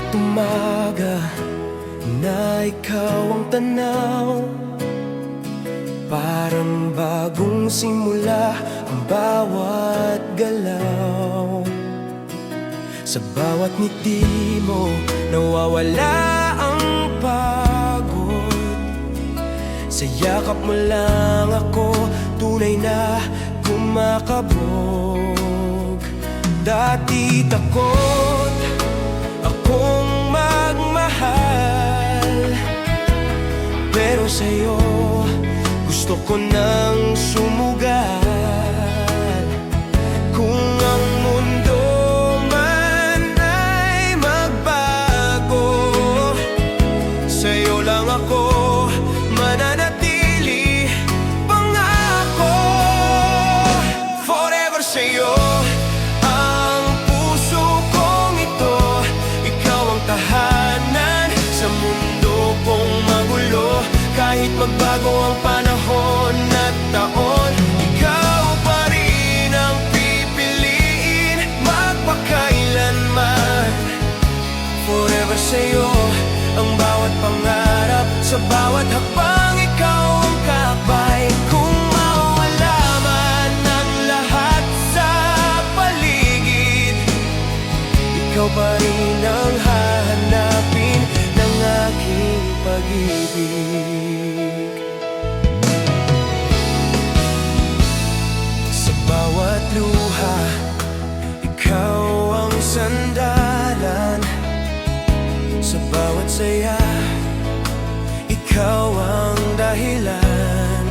Bawat umaga na ikaw ang tanaw, parang bagong simula ang bawat galaw. Sa bawat ngiti mo nawawala ang pagod. Sa yakap mo lang ako tunay na kumakabog. Dati takot akong magmahal, pero sa'yo gusto ko nang sumugal. Kung ang mundo man ay magbago, sa'yo lang ako mananatili. Pangako, forever sa'yo ang puso kong ito. Ikaw ang tahanan sa mundo kong magulo. Kahit magbago ang panahon at taon, ikaw pa rin ang pipiliin magpakailanman. Forever sa'yo ang bawat pangarap, sa bawat hakbang ikaw ang kakbay. Kung mawala man ang lahat sa paligid, ikaw pa rin ang hahanapin ng aking pag-ibig. Sa bawat luha, ikaw ang sandalan. Sa bawat saya, ikaw ang dahilan.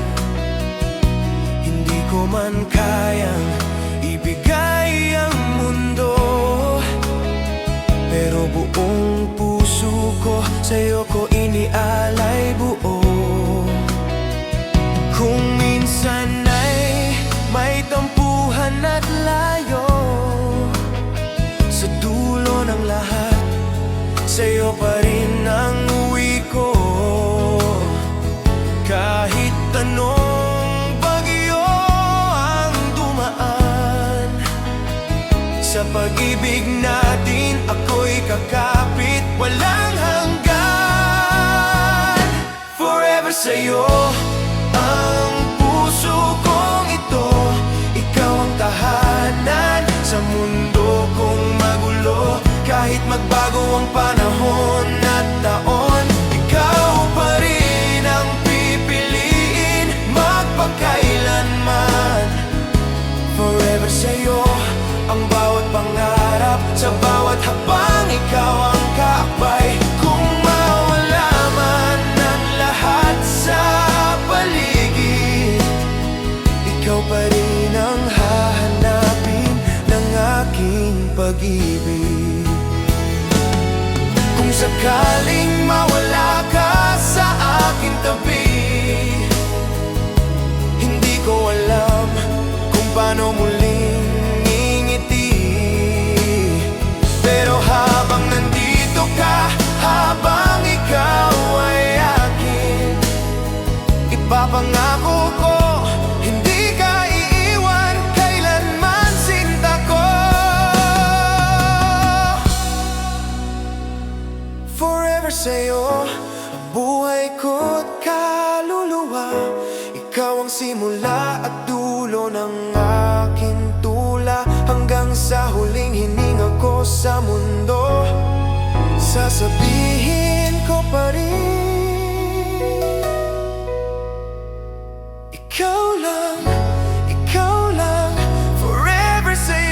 Hindi ko man kayang ibigay ang mundo, pero buong puso ko sa'yo ko inialay buo. Kung minsan ay may tampuhan at layo, sa dulo ng lahat sa'yo pa rin ang uwi ko. Kahit anong bagyo ang dumaan, sa pag-ibig natin ako'y kakapit walang hanggan. Forever sa'yo ang puso kong ito. Ikaw ang tahanan sa mundo kong magulo. Kahit magbago ang panahon at taon, ikaw pa rin ang pipiliin magpakailanman. Forever sa'yo ang bawat pangarap, sa bawat habang ikaw ang kakbay. Kung mawala man ang lahat sa paligid, ikaw pa rin ang hahanapin ng aking pag-ibig. Kung sakaling mawala ka sa aking tabi, hindi ko alam kung paano muling ngingiti. Pero habang nandito ka, habang ikaw ay akin, ipapangako ko hindi ka iiwan kailanman, sinta ko. Forever sa'yo ang buhay ko't kaluluwa. Ikaw ang simula at dulo ng aking tula. Hanggang sa huling hininga ko sa mundo, sasabihin ko pa rin, ikaw lang, forever sa'yo.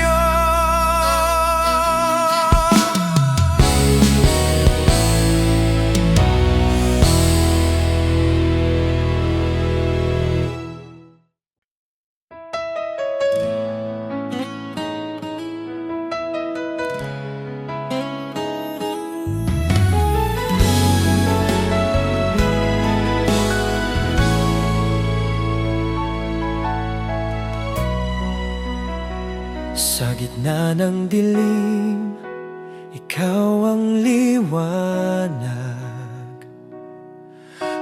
Sa gitna ng dilim, ikaw ang liwanag.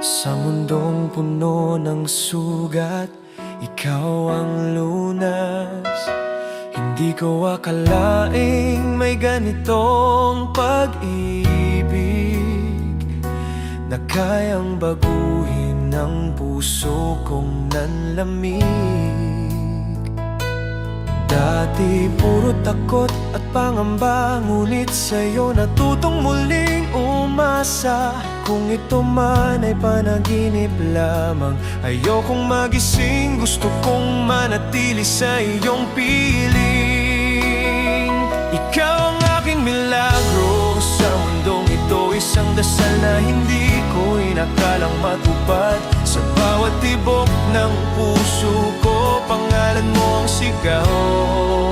Sa mundong puno ng sugat, ikaw ang lunas. Hindi ko akalaing may ganitong pag-ibig. kayang baguhin ang puso kong nanlamig. Dati puro takot at pangamba, ngunit sa'yo natutong muling umasa. Kung ito man ay panaginip lamang, ayokong magising, gusto kong manatili sa iyong piling. Ikaw ang aking milagro sa mundong ito, isang dasal na hindi ko inakalang matupad. Sa bawat tibok ng puso ko, pangalan mo ang sigaw.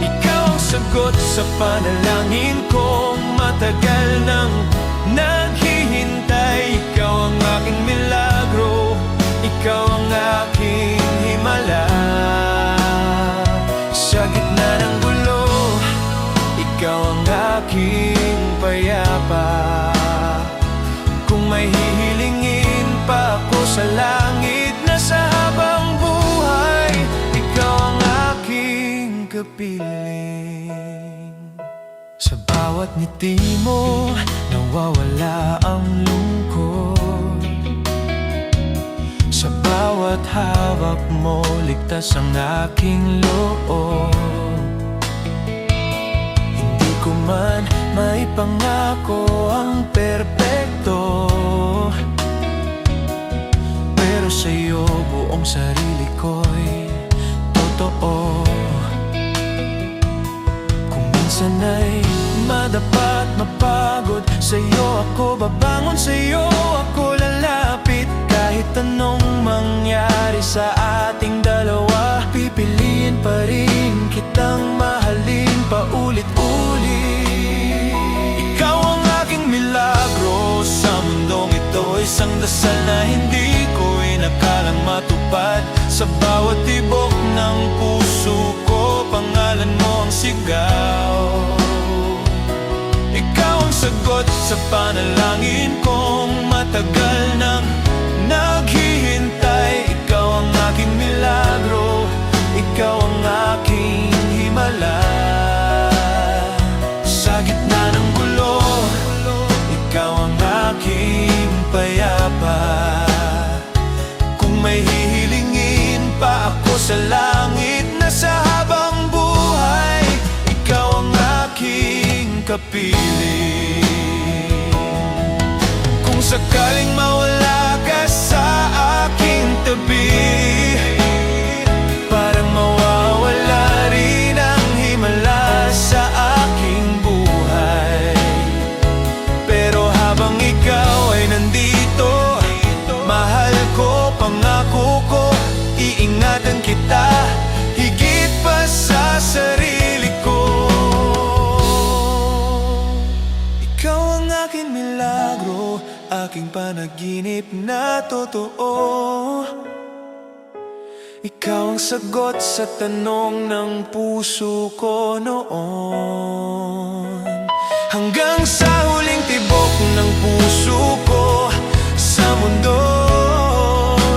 Ikaw ang sagot sa panalangin kong matagal nang naghihintay. Ikaw ang aking milagro, ikaw ang aking himala. Sa gitna ng gulo, ikaw ang aking payapa. Kung may hihilingin pa ako sa langit na sa habang buhay, ikaw ang aking kapiling. Sa bawat ngiti mo, nawawala ang lungkot. Sa bawat hawak mo, ligtas ang aking loob. Hindi ko man maipangako ang perpekto, pero sa'yo buong sarili ko'y totoo. Kung minsan ay madapat mapagod, sa'yo ako babangon, sa'yo ako lalapit. Kahit anong mangyari sa ating dalawa, pipiliin pa rin kitang mahalin paulit-ulit. Ikaw ang aking milagro sa mundong ito, isang dasal na hindi ko inakalang matupad. Sa bawat tibok ng puso ko, pangalan mo ang sigaw. Ikaw ang sagot sa panalangin kong matagal nang naghihintay. Ikaw ang aking milagro, ikaw ang aking himala. Sa gitna ng gulo, ikaw ang aking payapa. Kung may hihilingin pa ako sa langit na sa habang buhay, ikaw ang aking kapiling. Kung sakaling mawala ka sa aking tabi, parang mawawala rin ang himala sa aking buhay. Pero habang ikaw ay nandito, mahal ko, pangako ko, iingatan kita higit pa sa sarili ko. Ikaw ang aking milagro, aking panaginip na totoo. Ikaw ang sagot sa tanong ng puso ko noon. Hanggang sa huling tibok ng puso ko sa mundo,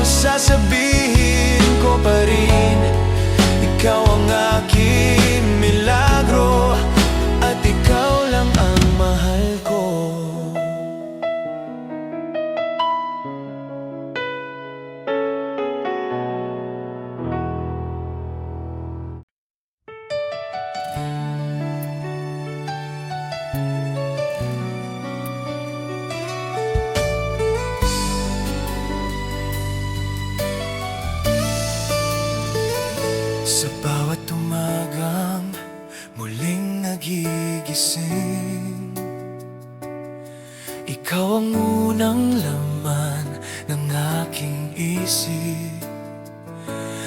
sasabihin ko pa rin, ikaw ang aking milagro, at ikaw lang ang mahal ko. Sa bawat umagang muling nagigising, ikaw ang unang laman ng aking isip.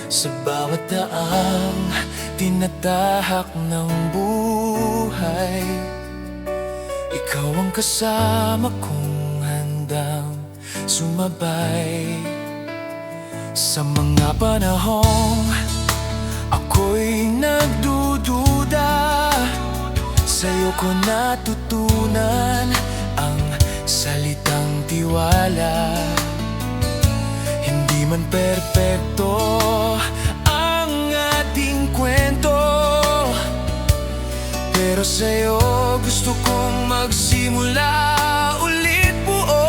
Sa bawat daang tinatahak ng buhay, ikaw ang kasama kong handang sumabay. Sa mga panahong ako'y nagdududa, sa'yo ko natutunan ang salitang tiwala. Hindi man perpekto ang ating kwento, pero sa'yo gusto kong magsimula ulit buo.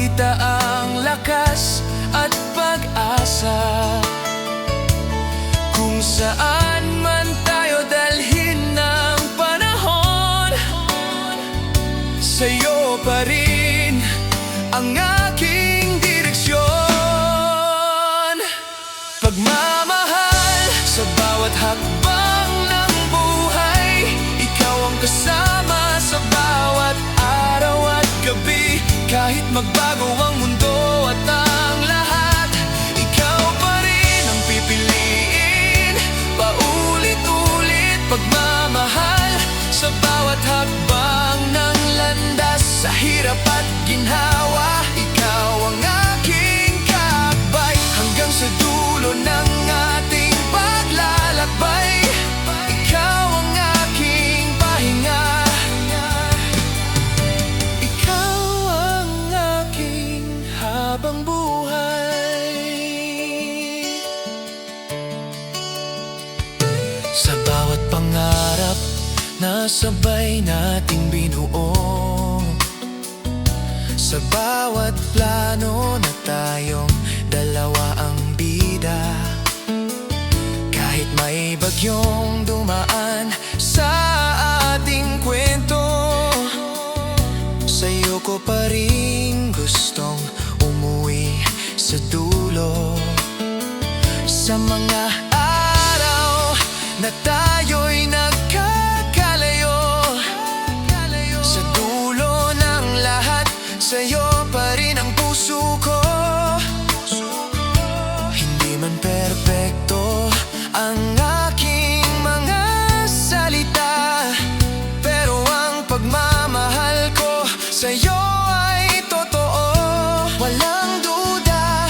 makita ang lakas at pag-asa. Kung saan man tayo dalhin ng panahon, sa'yo pa rin ang aking direksyon. Pagmamahal sa bawat hakbang ng buhay, ikaw ang kasama sa bawat araw at gabi. Kahit magbago ang mundo at ang lahat, ikaw pa rin ang pipiliin. Paulit-ulit pagmamahal sa bawat hakbang ng landas. Sa hirap at ginhawa, ikaw ang aking kakbay. Hanggang sa dulo ng ating paglalakbay, ikaw ang aking pahinga. Ikaw ang aking habang buhay. Sa bawat pangarap na sabay nating binuo, sa bawat plano na tayong dalawa ang bida, kahit may bagyong dumaan sa ating kwento, sa'yo ko pa rin gustong umuwi sa dulo. Sa mga araw na tayo'y nagkakalayo, sa dulo ng lahat, sa'yo pa rin ang puso ko. Hindi man perpekto ang aking mga salita, pero ang pagmamahal ko sa'yo ay totoo. Walang duda,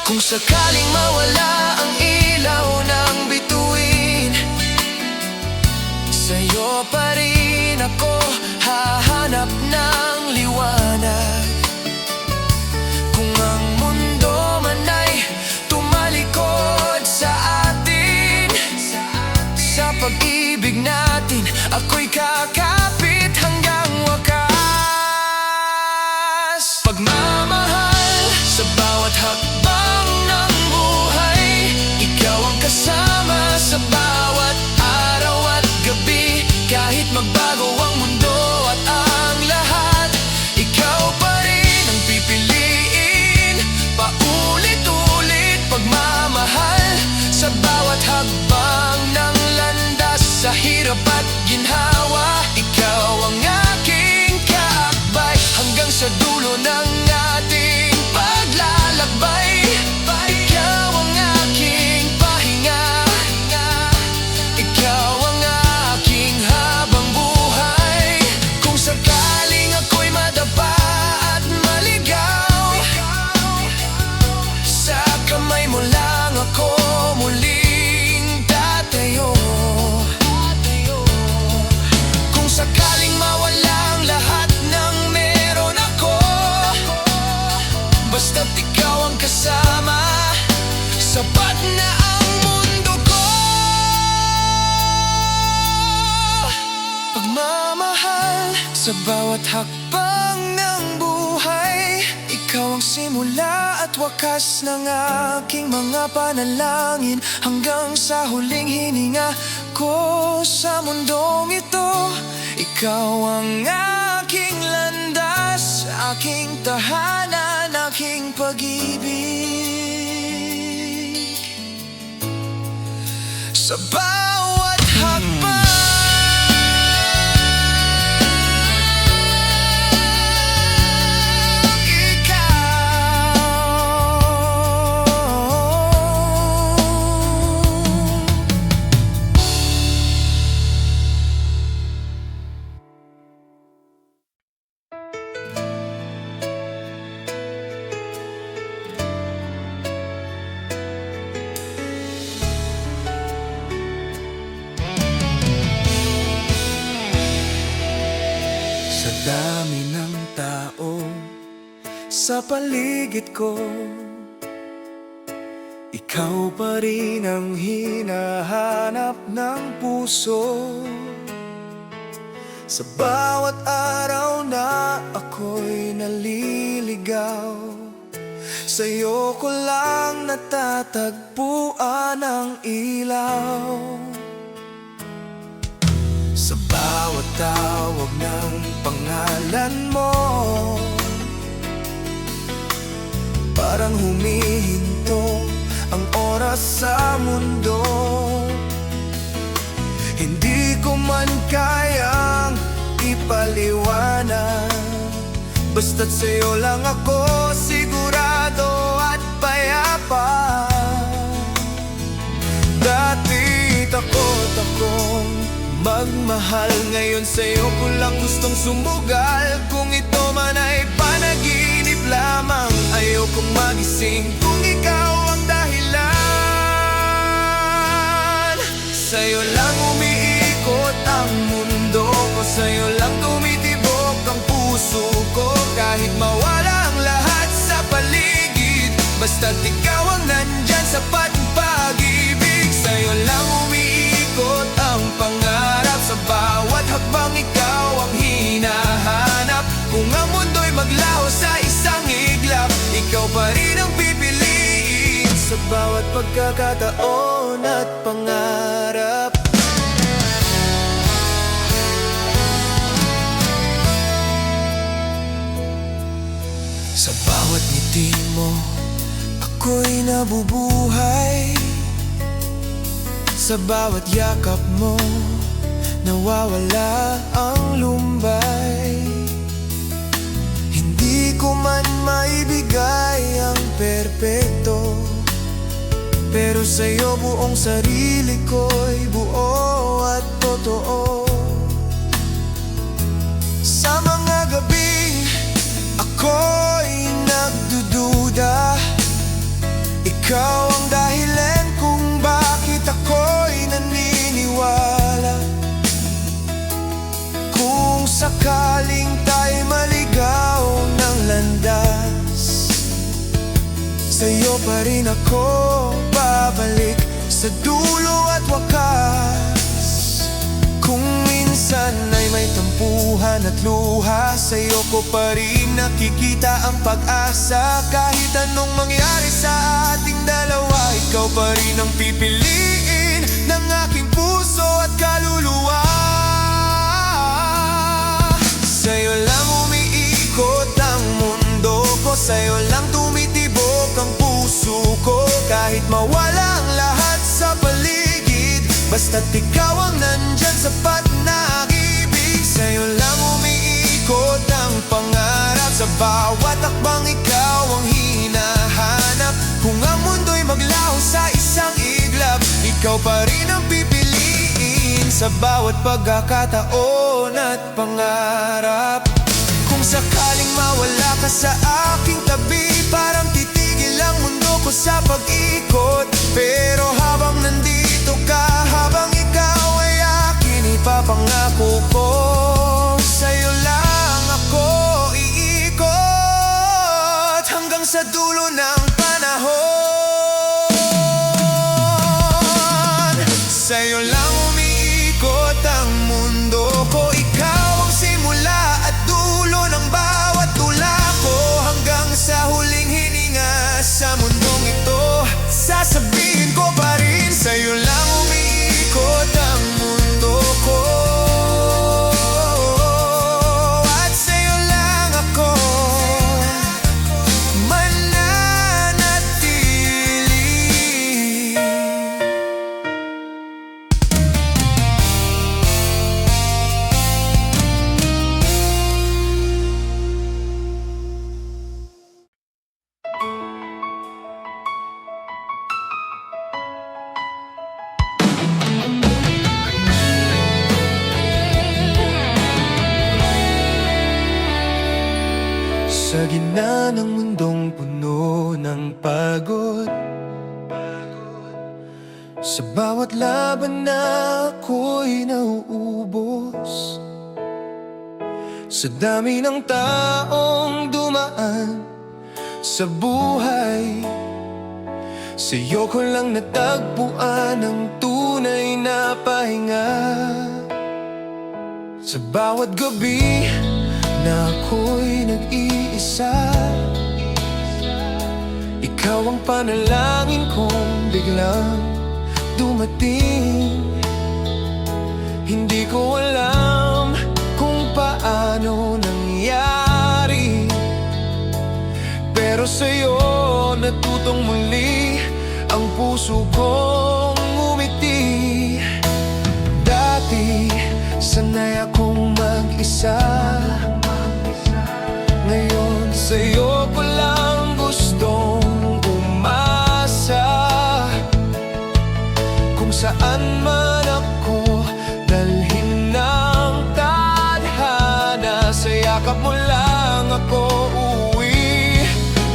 kung sakaling mawala ang ilaw ng bituin, sa'yo pa rin ako hahanap ng liwanag. Kung ang mundo man ay tumalikod sa atin, sa pag-ibig natin ako'y kakapit hanggang wakas. Pagmamahal sa bawat hakbang ng buhay, ikaw ang kasama sa bawat araw at gabi. Kahit magbago ang mundo at ang lahat, ikaw pa rin ang pipiliin. Paulit-ulit pagmamahal sa bawat hakbang ng landas. Sa hirap at ginhawa, ikaw ang aking kaakbay. Hanggang sa dulo ng ating paglalakbay, ikaw ang aking pahinga. Ikaw ang aking habang buhay. Kung sakaling ako'y madapa at maligaw, sa kamay mo lang ako muling tatayo. Kung sakaling mawala ang lahat ng meron ako, basta't ikaw ang kasama, sapat na ang mundo ko. Pagmamahal sa bawat hakbang ng buhay, ikaw ang simula at wakas ng aking mga panalangin. Hanggang sa huling hininga ko sa mundong ito, ikaw ang aking landas, aking tahanan, aking pag-ibig. Sa bawat hakbang, dami ng tao sa paligid ko, ikaw pa rin ang hinahanap ng puso. Sa bawat araw na ako'y naliligaw, sa'yo ko lang natatagpuan ang ilaw. Sa bawat tawag ng pangalan mo, parang humihinto ang oras sa mundo. Hindi ko man kayang ipaliwanag, basta't sa'yo lang ako sigurado at payapa. Dati takot akong magmahal, ngayon sa'yo ko lang gustong sumugal. Kung ito man ay panaginip lamang, ayokong magising kung ikaw ang dahilan. Sa'yo lang umiikot ang mundo ko, sa'yo lang tumitibok ang puso ko. Kahit mawala ang lahat sa paligid, basta't ikaw ang nandyan, sapat ang pag-ibig. Sa'yo lang umiikot ang pangarap, sa bawat hakbang ikaw ang hinahanap. Kung ang mundo'y maglaho sa isang iglap, ikaw pa rin ang pipiliin sa bawat pagkakataon at pangarap. Sa bawat ngiti mo, ako'y nabubuhay. Sa bawat yakap mo, nawawala ang lumbay. Hindi ko man maibigay ang perpekto, pero sa'yo buong sarili ko'y buo at totoo. Sa mga gabing ako'y nagdududa, ikaw ang dahilan kung bakit ako'y naniniwala. Kung sakaling tayo'y maligaw ng landas, sa'yo pa rin ako babalik sa dulo at wakas. Kung minsan ay may tampuhan at luha, sa'yo ko pa rin nakikita ang pag-asa. Kahit anong mangyari sa ating dalawa, ikaw pa rin ang pipiliin ng aking puso at kaluluwa. Sa'yo lang umiikot ang mundo ko, sa'yo lang tumitibok ang puso ko. Kahit mawala ang lahat sa paligid, basta't ikaw ang nandyan, sapat na ibig. Sa'yo lang umiikot ang pangarap, sa bawat akbang ikaw ang hinahanap. Kung ang mundo'y maglaho sa isang iglap, ikaw pa rin ang pipiliin sa bawat pagkakataon at pangarap. Kung sakaling mawala ka sa aking tabi, parang titigil ang mundo ko sa pag-ikot. Pero habang nandito ka, habang ikaw ay akin, ipapangako ko, sa'yo lang ako iikot hanggang sa dulo ng panahon. Sa'yo lang umiikot ang mundo ko, ikaw ang simula at dulo ng bawat tula ko. Hanggang sa huling hininga sa mundong ito, sasabihin ko pa rin, sa'yo lang umiikot ang mundo ko. At sa'yo lang ako mananatili. Sa gitna ng mundong puno ng pagod, sa bawat laban na ako'y nauubos, sa dami ng taong dumaan sa buhay, sa'yo ko lang natagpuan ang tunay na pahinga. Sa bawat gabi na ako'y nag-iisa, ikaw ang panalangin kong biglang dumating. Hindi ko alam kung paano nangyari, pero sa'yo natutong muli ang puso kong umiti. Dati sanay akong mag-isa, ngayon sa'yo ko lang gustong umasa. Kung saan man ako dalhin ng tadhana, sa yakap mo lang ako uuwi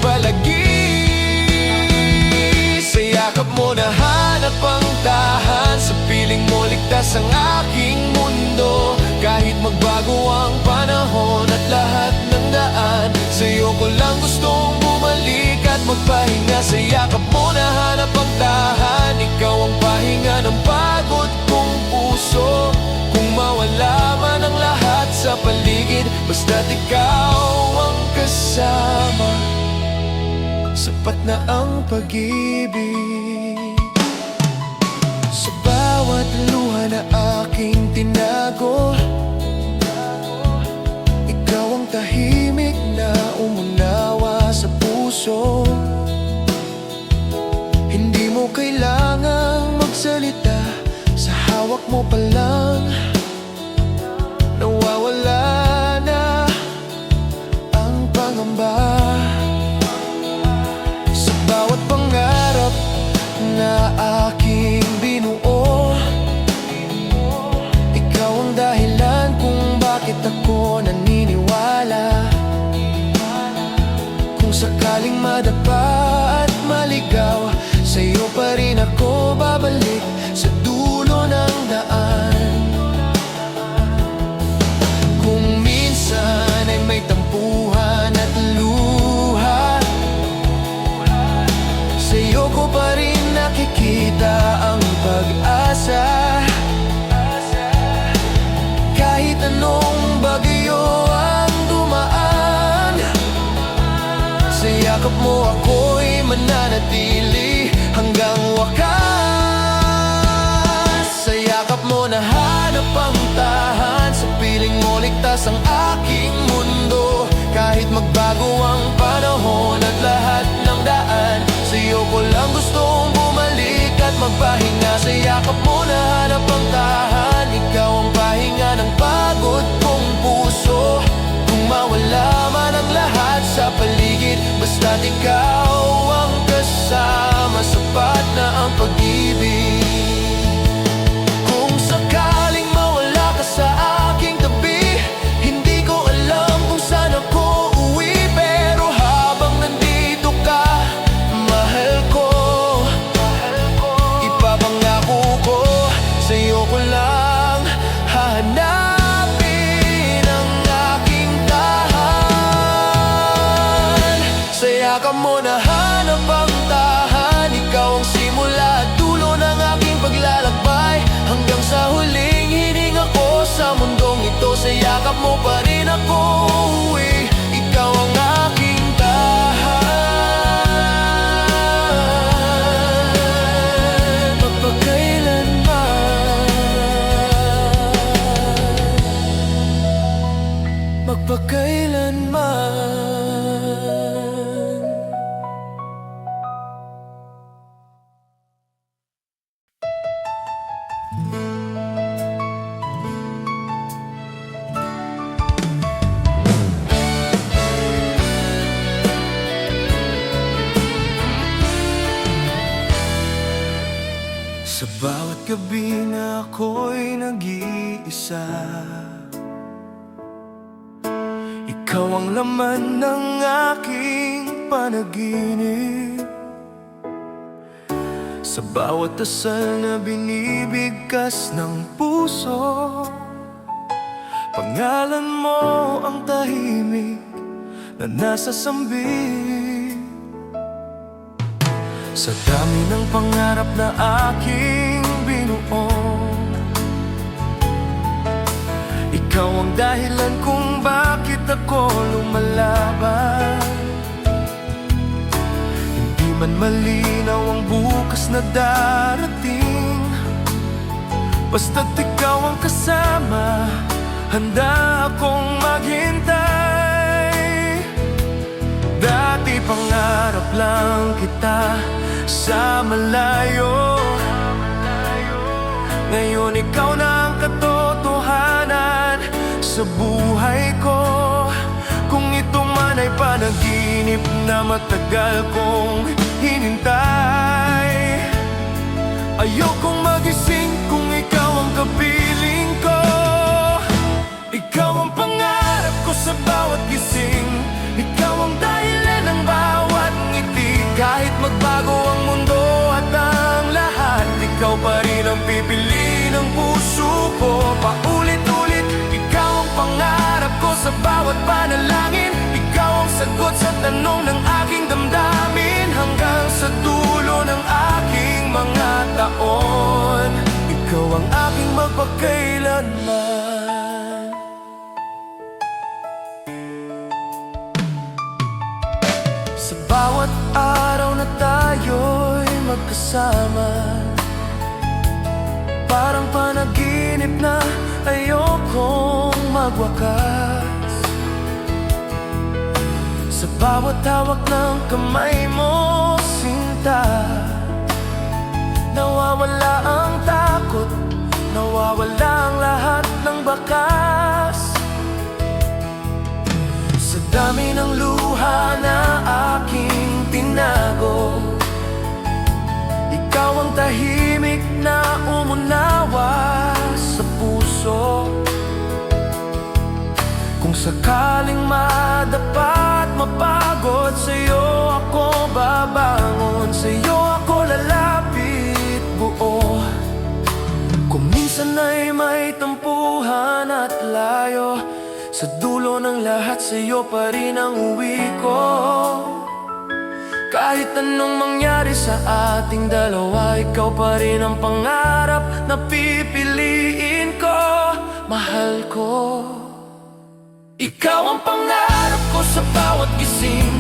palagi. Sa yakap mo nahanap ang tahan, sa piling mo ligtas ang aking mundo. Kahit magbago ang panahon at lahat ng daan, sa'yo ko lang gustong bumalik at magpahinga. Sa yakap mo nahanap ang tahan, ikaw ang pahinga ng pagod kong puso. Kung mawala man ang lahat sa paligid, basta't ikaw ang kasama, sapat na ang pag-ibig. Sa bawat luha na aking tinago, ikaw ang tahimik na umunawa sa puso. Hindi mo kailangang magsalita, sa hawak mo pa lang nawawala na ang pangamba. Sa bawat pangarap na aking binuo, ikaw ang dahilan kung bakit ako naniniwala. Kung sakaling madapa at maligaw, sa'yo pa rin ako babalik sa dulo ng daan. Kung minsan ay may tampuhan at luha, sa'yo ko pa rin nakikita ang pag-asa. Kahit anong bagyo ang dumaan, sa yakap mo ako'y mananatili hanggang wakas. Sa yakap mo nahanap ang tahan, sa piling mo ligtas ang aking mundo. Kahit magbago ang panahon at lahat ng daan, sa'yo ko lang gustong bumalik at magpahinga. Sa yakap mo nahanap ang tahan, ikaw ang pahinga ng pagod kong puso. Kung mawala man ang lahat sa paligid, basta't ikaw ang kasama, sapat na ang pag-ibig. Kung sakaling mawala ka sa aking tabi, hindi ko alam kung saan ako uuwi, pero habang nandito ka, mahal ko, ipapangako ko, sa'yo ko lang hahanapin ang aking tahan. Sa yakap mo nahanap ang tahan, ikaw ang simula at dulo ng aking paglalakbay. Hanggang sa huling hininga ko sa mundong ito, sa yakap mo pa rin ako uuwi. Ikaw ang aking tahan, magpakailanman, magpakailanman. Sa bawat gabi na ako'y nag-iisa, ikaw ang laman ng aking panaginip. Sa bawat dasal na binibigkas ng puso, pangalan mo ang tahimik na nasa sambit. Sa dami ng pangarap na aking binuo, Ikaw ang dahilan kung bakit ako lumalaban. Hindi man malinaw ang bukas na darating, basta't ikaw ang kasama, handa akong maghintay. Dati pangarap lang kita sa malayo, ngayon ikaw na ang katotohanan sa buhay ko. Kung ito man ay panaginip na matagal kong hinintay, ayokong magising kung ikaw ang kapiling ko. Ikaw ang pangarap ko sa bawat gising, ikaw ang dahilan ng bawat ngiti. Kahit magbago ang mundo at ang lahat, ikaw pa rin ang pipili ng puso ko. Paulit-ulit, ikaw ang pangarap ko sa bawat panalangin, ikaw ang sagot sa tanong ng aking damdamin. Hanggang sa dulo ng aking mga taon, ikaw ang aking magpakailanman. Sa bawat araw na tayo'y magkasama, parang panaginip na ayokong magwakas. Sa bawat hawak ng kamay mo, sinta, nawawala ang takot, nawawala ang lahat ng bakas. Sa dami ng luha na aking tinago, ikaw ang tahimik na umunawa sa puso. Kung sakaling madapat, mapagod, sa'yo ako babangon, sa'yo ako lalapit buo. Kung minsan ay may tampuhan at layo, sa dulo ng lahat sa'yo pa rin ang uwi ko. Kahit anong mangyari sa ating dalawa, ikaw pa rin ang pangarap na pipiliin ko, mahal ko. Ikaw ang pangarap ko sa bawat gising,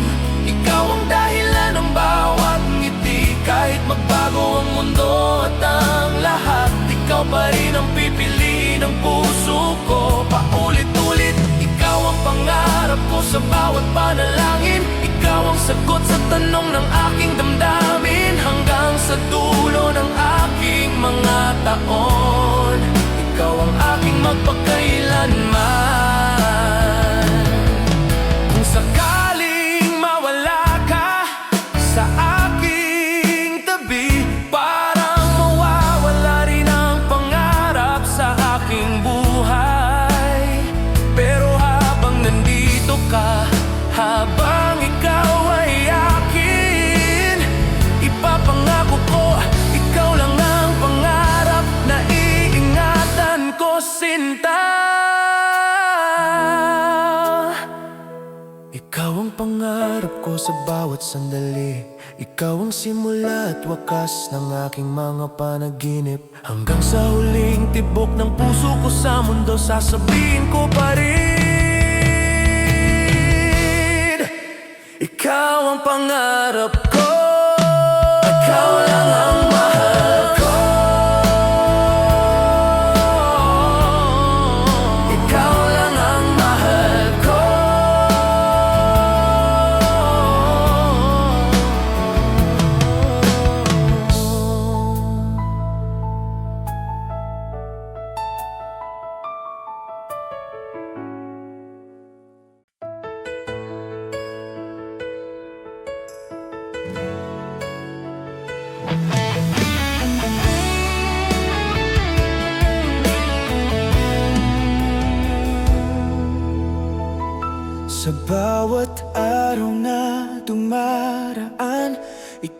ikaw ang dahilan ng bawat ngiti. Kahit magbago ang mundo at ang lahat, ikaw pa rin ang pipiliin ng puso ko. Paulit-ulit, ikaw ang pangarap ko sa bawat panalangin, ikaw ang sagot sa tanong ng aking damdamin. Hanggang sa dulo ng aking mga taon, ikaw ang aking magpakailanman. Kung sakaling mawala ka sa aking tabi, parang mawawala rin ang pangarap sa aking buhay. Pero habang nandito ka, habang ikaw ay akin, ipapangako ko, ikaw lang ang pangarap na iingatan ko, sinta. Ikaw ang pangarap ko sa bawat sandali, ikaw ang simula at wakas ng aking mga panaginip. Hanggang sa huling tibok ng puso ko sa mundo, sasabihin ko pa rin, ikaw ang pangarap ko, ikaw lang ang mahal ko. Ikaw lang ang mahal ko.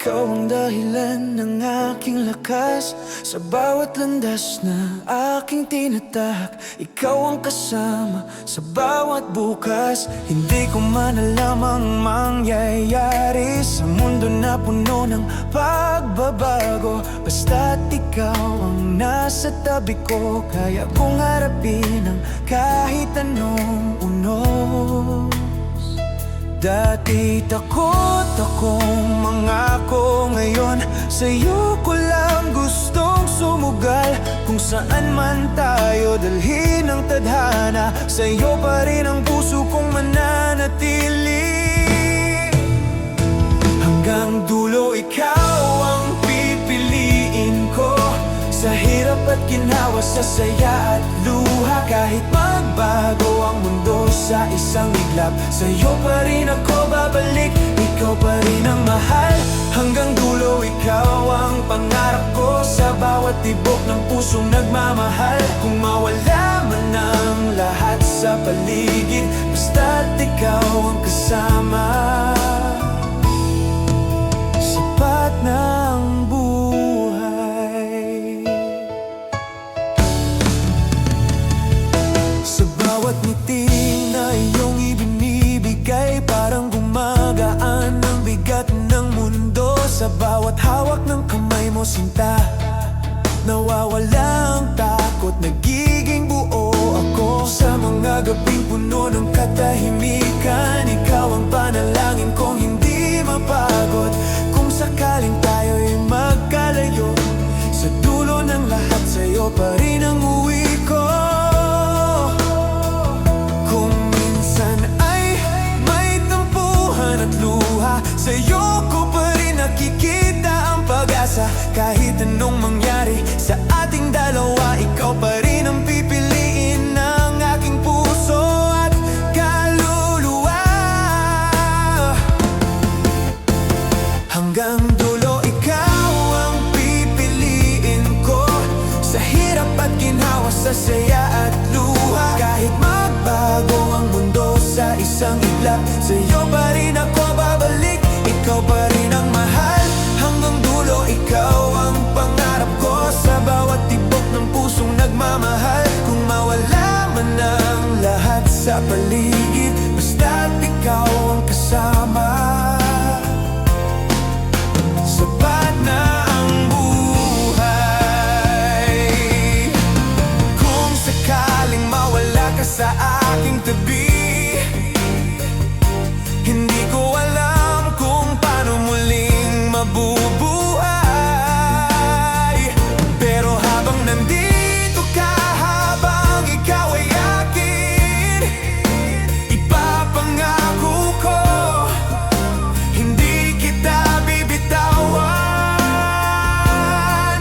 Ikaw ang dahilan ng aking lakas sa bawat landas na aking tinatahak. Ikaw ang kasama sa bawat bukas. Hindi ko man alam ang mangyayari sa mundo na puno ng pagbabago. Basta't ikaw ang nasa tabi ko, kaya kong harapin ang kahit anong unos. Dati takot akong mangako, ngayon sa'yo ko lang gustong sumugal. Kung saan man tayo dalhin ang tadhana, sa'yo pa rin ang puso kong mananatili. Hanggang dulo ikaw ang pipiliin ko, sa hirap at ginawa, sa saya at luha. Kahit magbago ang mundo sa isang iglap, sa'yo pa rin ako babalik, ikaw pa rin ang mahal. Hanggang dulo ikaw ang pangarap ko, sa bawat tibok ng pusong nagmamahal. Kung mawala man ang lahat sa paligid, basta't ikaw ang kasama, sapat na ang bawat ngiti na iyong ibinibigay, parang gumagaan ang bigat ng mundo. Sa bawat hawak ng kamay mo, sinta, nawawala ang takot, nagiging buo ako. Sa mga gabing puno ng katahimikan, ikaw ang panalangin kong hindi mapagod. Kung sakaling tayo'y magkalayo, sa dulo ng lahat sa'yo pa rin ang uwi ko. Sa'yo ko pa rin nakikita ang pag-asa. Kahit anong mangyari sa ating dalawa, ikaw pa rin ang pipiliin ng aking puso at kaluluwa. Hanggang dulo ikaw ang pipiliin ko, sa hirap at ginhawa, sa saya at luha. Kahit magbago ang mundo sa isang iglap, sa'yo pa rin ako babalik, ikaw pa rin ang mahal. Hanggang dulo ikaw ang pangarap ko, sa bawat tibok ng pusong nagmamahal. Kung mawala man ang lahat sa paligid, basta't ikaw ang kasama, sapat na ang buhay. Kung sakaling mawala ka sa aking tabi, hindi ko alam kung paano muling mabubuhay. Pero habang nandito ka, habang ikaw ay akin, ipapangako ko, hindi kita bibitawan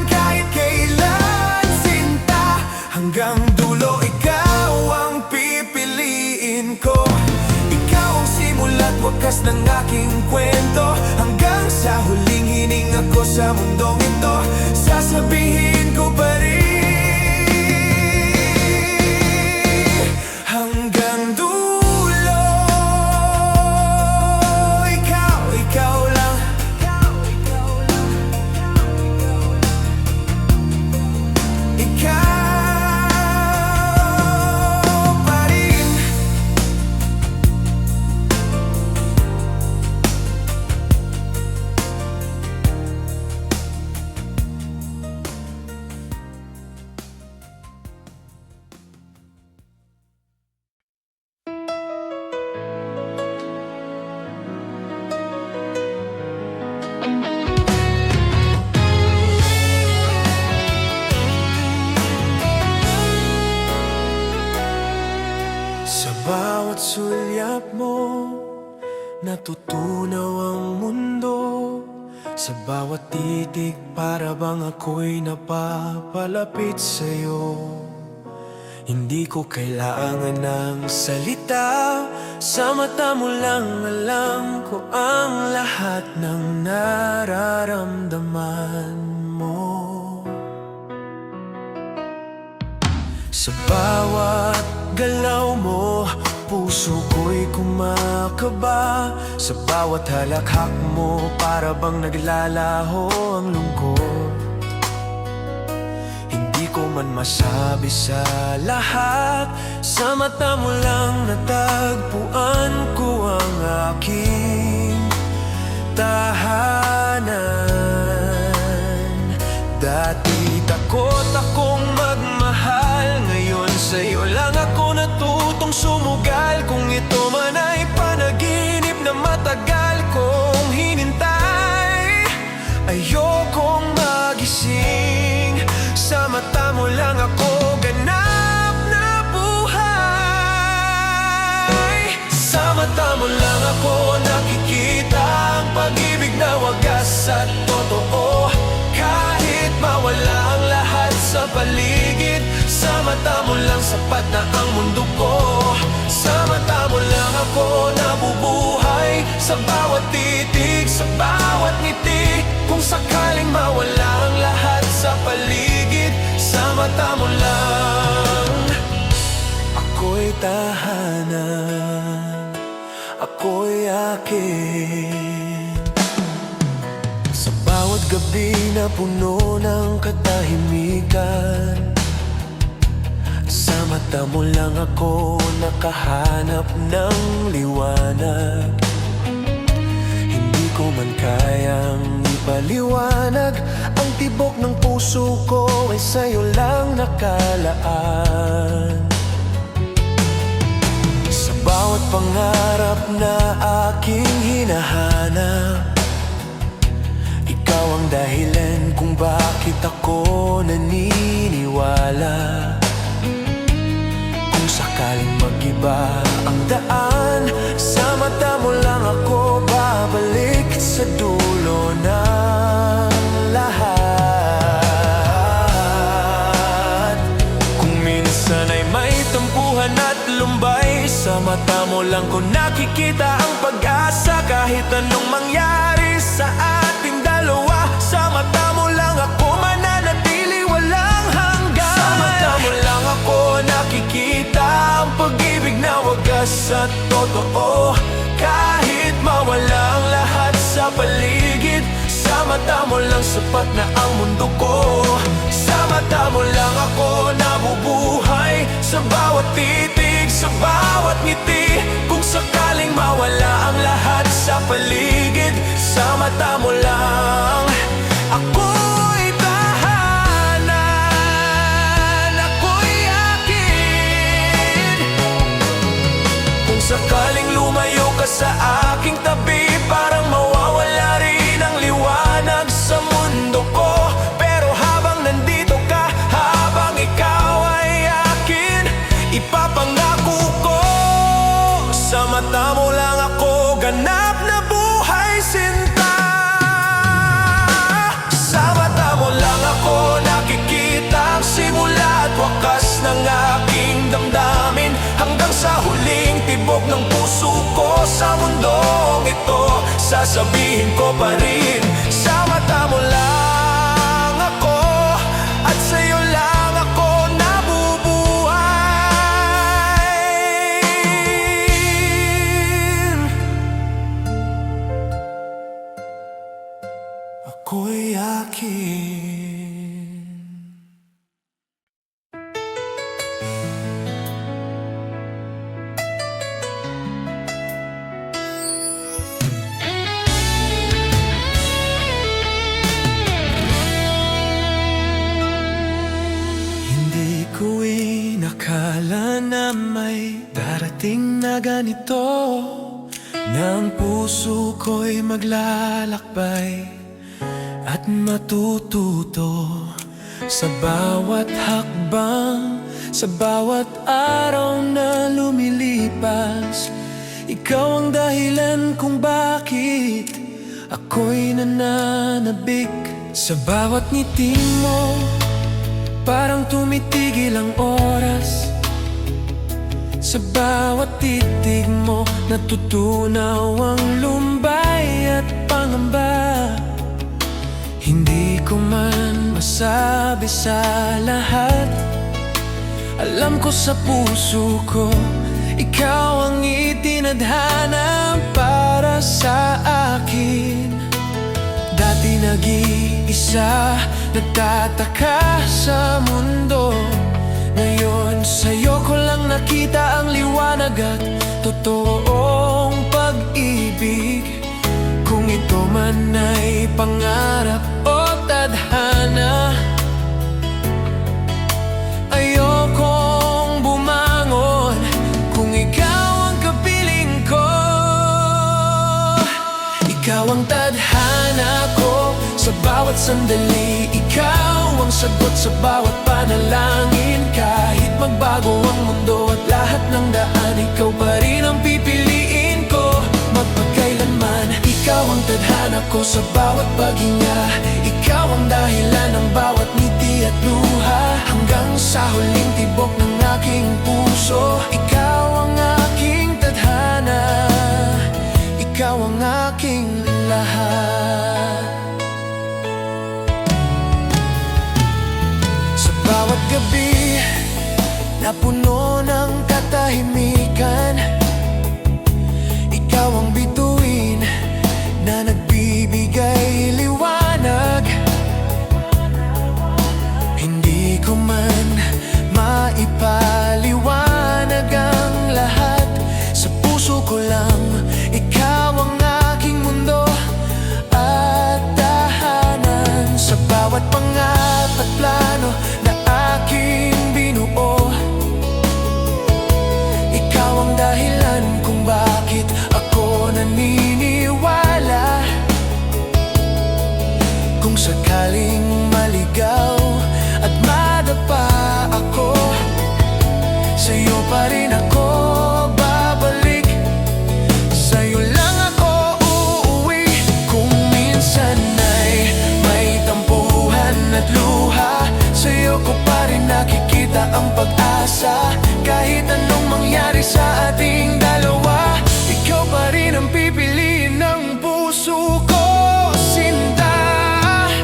kahit kailan, sinta. Hanggang dulo ikaw ang pipiliin ko, simula't wakas ng aking kwento. Hanggang sa huling hininga ko sa mundong ito, sasabihin ko pa rin, hanggang dulo ikaw, ikaw lang. Ikaw bawat sulyap mo, natutunaw ang mundo. Sa bawat titig, para bang ako'y napapalapit sa'yo. Hindi ko kailangan ng salita, sa mata mo lang alam ko ang lahat ng nararamdaman mo. Sa bawat galaw mo, puso puso ko'y kumakaba sa bawat halakhak mo, para bang naglalaho ang lungkot. Hindi ko man masabi sa lahat, sa mata mo lang natagpuan ko ang aking tahanan. Dati takot akong magmahal, ngayon sa'yo lang ako natutong sumugal. Kung ito man ay panaginip na matagal kong hinintay, ayokong magising. Sa mata mo lang ako ganap na buhay. Sa mata mo lang ako nakikita ang pag-ibig na wagas at totoo. Kahit mawala ang lahat sa paligid, sa mata mo lang sapat na ang mundo ko. Sa mata mo lang ako nabubuhay, sa bawat titig, sa bawat ngiti. Kung sakaling mawala ang lahat sa paligid, sa mata mo lang ako'y tahanan, ako'y akin. Sa bawat gabi na puno ng katahimikan, sa mata mo lang ako nakahanap ng liwanag. Hindi ko man kayang ipaliwanag, ang tibok ng puso ko ay sa'yo lang nakalaan. Sa bawat pangarap na aking hinahanap, ikaw ang dahilan kung bakit ako naniniwala. Kung sakaling mag-iba ang daan, sa mata mo lang ako babalik sa dulo ng lahat. Kung minsan ay may tampuhan at lumbay, sa mata mo lang ko nakikita ang pag-asa. Kahit anong mangyari sa ating dalawa, sa mata mo lang ako mananatili walang hanggan. Sa mata mo lang ako nakikita ang pag-ibig na wagas at totoo. Kahit mawala ang lahat sa paligid, sa mata mo lang sapat na ang mundo ko. Sa mata mo lang ako nabubuhay, sa bawat titig, sa bawat ngiti. Kung sakaling mawala ang lahat sa paligid, sa mata mo lang ako'y tahanan, ako'y akin. Kung sakaling lumayo ka sa aking tabi, parang mawawala rin ang liwanag sa mundo ko. Pero habang nandito ka, habang ikaw ay akin, ipapangako ko, sa mata mo lang ako ganap na buhay sinta. Sa mata mo lang ako nakikita ang simula at wakas ng aking damdamin, hanggang sa huling tibok ng puso ko. Sa mundong ito, sasabihin ko pa rin, sa mata mo lang ako, at sa'yo lang ako nabubuhay. Ako'y akin. Hindi ko inakala na may darating na ganito, na ang puso ko'y maglalakbay at matututo. Sa bawat hakbang, sa bawat araw na lumilipas, ikaw ang dahilan kung bakit ako'y nananabik. Sa bawat ngiti mo, parang tumitigil ang oras. Sa bawat titig mo, natutunaw ang lumbay at pangamba. Hindi ko man masabi sa lahat, alam ko sa puso ko, ikaw ang itinadhana para sa akin. Dati nag-iisa, nagtataka sa mundo. Ngayon sa'yo ko lang nakita ang liwanag at totoong pag-ibig. Kung ito man ay pangarap o tadhana, ayokong bumangon kung ikaw ang kapiling ko. Ikaw ang tadhana ko sa bawat sandali, ikaw ang sagot sa bawat panalangin. Kahit magbago ang mundo at lahat ng daan, ikaw pa rin ang pipiliin ko magpagkailanman. Ikaw ang tadhana ko sa bawat paghinga, ikaw ang dahilan ng bawat ngiti at luha. Hanggang sa huling tibok ng aking puso, ikaw ang aking tadhana, ikaw ang aking lahat. Sa bawat gabi na puno ng katahimikan, ikaw ang bituin na nagbibigay liwanag. Hindi ko man maipaliwanag ang lahat, sa puso ko lang ikaw ang aking mundo at tahanan. Sa bawat pangarap at plano na aking binuo, ikaw ang dahilan kung bakit ako naniniwala. Kung sakaling maligaw at madapa ako, sa'yo pa rin ako babalik, sa'yo lang ako uuwi. Kung minsan ay may tampuhan at luha, sa'yo ko pa rin nakikita ang pag-asa. Kahit anong mangyari sa ating dalawa, ikaw pa rin ang pipiliin ng puso ko, sinta.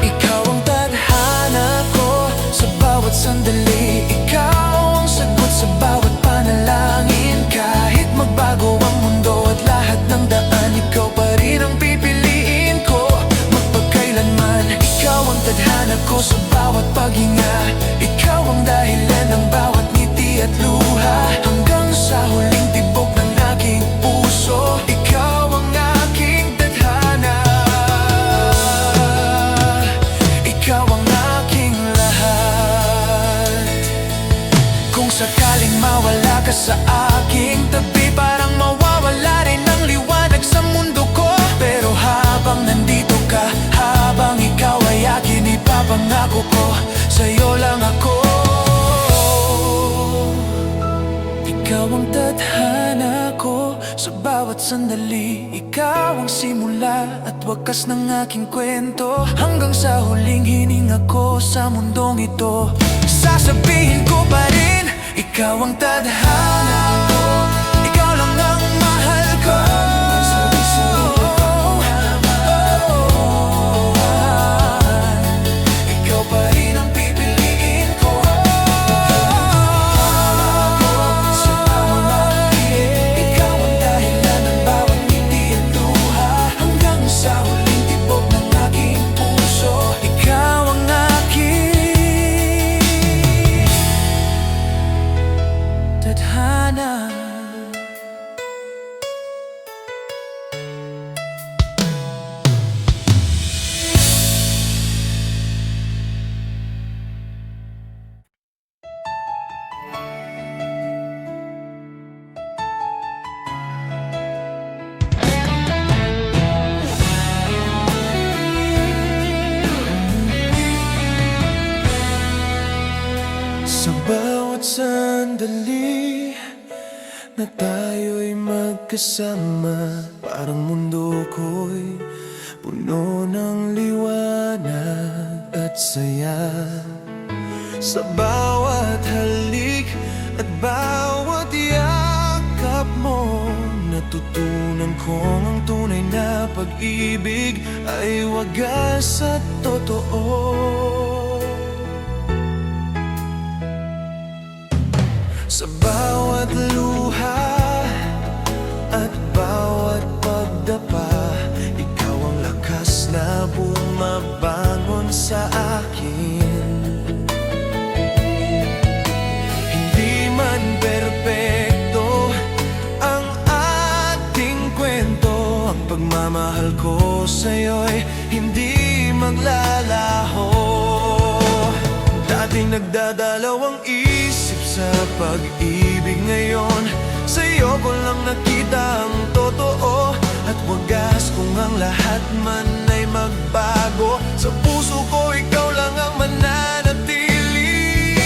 Ikaw ang tadhana ko sa bawat sandali, ikaw ang sagot sa bawat panalangin. Kahit magbago ang mundo at lahat ng daan, ikaw pa rin ang pipiliin ko magpagkailanman. Ikaw ang tadhana ko sa bawat paghinga, ikaw ang dahilan ng bawat ngiti at luha. Hanggang sa huling tibok ng aking puso, ikaw ang aking tadhana, ikaw ang aking lahat. Kung sakaling mawala ka sa aking tabi, parang mawawala rin ang liwanag sa mundo ko. Pero habang nandito ka, habang ikaw ay akin, ipapangako ko, sa'yo lang ako. Ikaw ang tadhana ko sa bawat sandali, ikaw ang simula at wakas ng aking kwento. Hanggang sa huling hininga ko sa mundong ito, sasabihin ko pa rin, ikaw ang tadhana ko, ikaw lang ang mahal ko. Ikaw pa rin ang pipiliin ko. Ikaw ang dahilan ng bawat ngiti at luha. Hanggang sa huling tibok ng aking puso, ikaw ang aking tadhana. Sa bawat sandali na tayo'y magkasama, parang mundo ko'y puno ng liwanag at saya. Sa bawat halik at bawat yakap mo, natutunan kong ang tunay na pag-ibig ay wagas at totoo. Sa bawat luha maglalaho. Dating nagdadalawang isip sa pag-ibig, ngayon sa'yo ko lang nakita ang totoo. At wagas kung ang lahat man ay magbago, sa puso ko ikaw lang ang mananatili.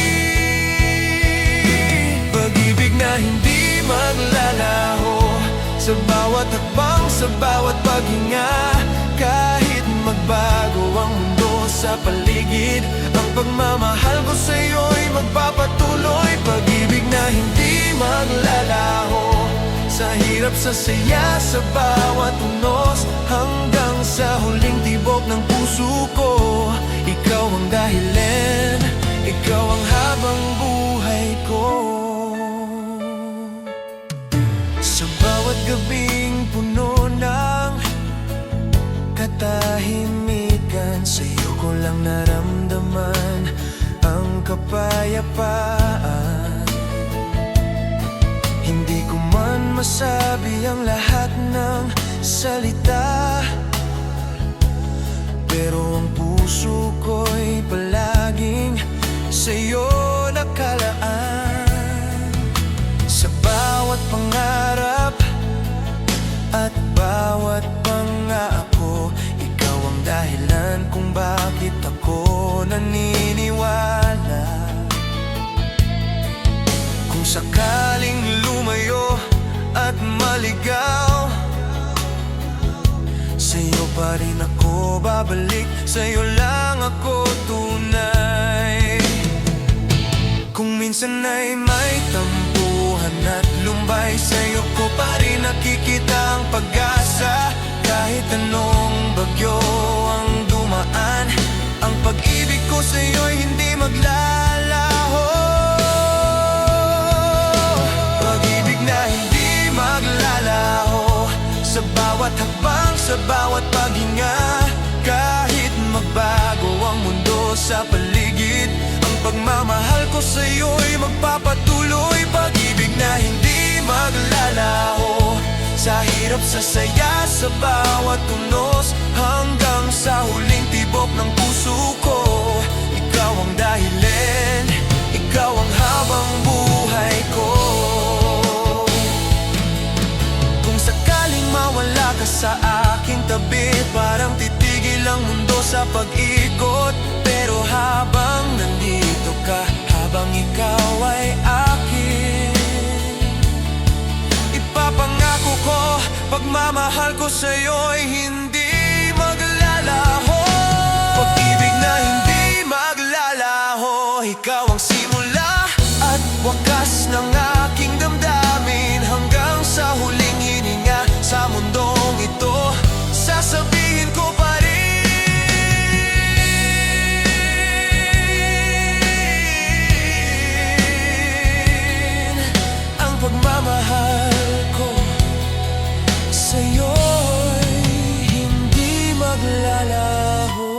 Pag-ibig na hindi maglalaho, sa bawat hakbang, sa bawat paghinga. Kahit magbago ang mundo sa paligid, ang pagmamahal ko sa'yo'y magpapatuloy. Pag-ibig na hindi maglalaho, sa hirap, sa saya, sa bawat unos, hanggang sa huling tibok ng puso ko. Ikaw ang dahilan, ikaw ang habang buhay ko. Sa bawat gabing puno ng katahimikan, sa'yo ko lang naramdaman ang kapayapaan. Hindi ko man masabi ang lahat ng salita, pero ang puso ko'y palaging sa'yo nakalaan. Sa bawat pangarap at bawat pangako, ikaw ang dahilan kung bakit ako naniniwala. Kung sakaling lumayo at maligaw, sa'yo pa rin ako babalik, sa'yo lang ako tunay. Kung minsan ay may tampuhan at lumbay, sa'yo ko pa rin nakikita ang pag-asa. Kahit anong bagyo ang dumaan, ang pag-ibig ko sa'yo'y hindi maglalaho. Pag-ibig na hindi maglalaho, sa bawat hakbang, sa bawat paghinga. Kahit magbago ang mundo sa paligid, ang pagmamahal ko sa'yo'y magpapatuloy. Pag-ibig na hindi maglalaho, sa hirap, sa saya, sa bawat tunos, hanggang sa huling tibok ng puso ko. Ikaw ang dahilan, ikaw ang habang buhay ko. Kung sakaling mawala ka sa aking tabi, parang titigil ang mundo sa pag-ikot. Pero habang nandito ka, habang ikaw ay akin, ipapangako ko, pagmamahal ko sa'yo'y hindi maglalaho. Pag-ibig na hindi maglalaho, ikaw ang simula at wakas ng aking damdamin. Hanggang sa huling hininga sa mundong ito, sasabihin ko pa rin ang pagmamahal ko sa'yo'y hindi maglalaho.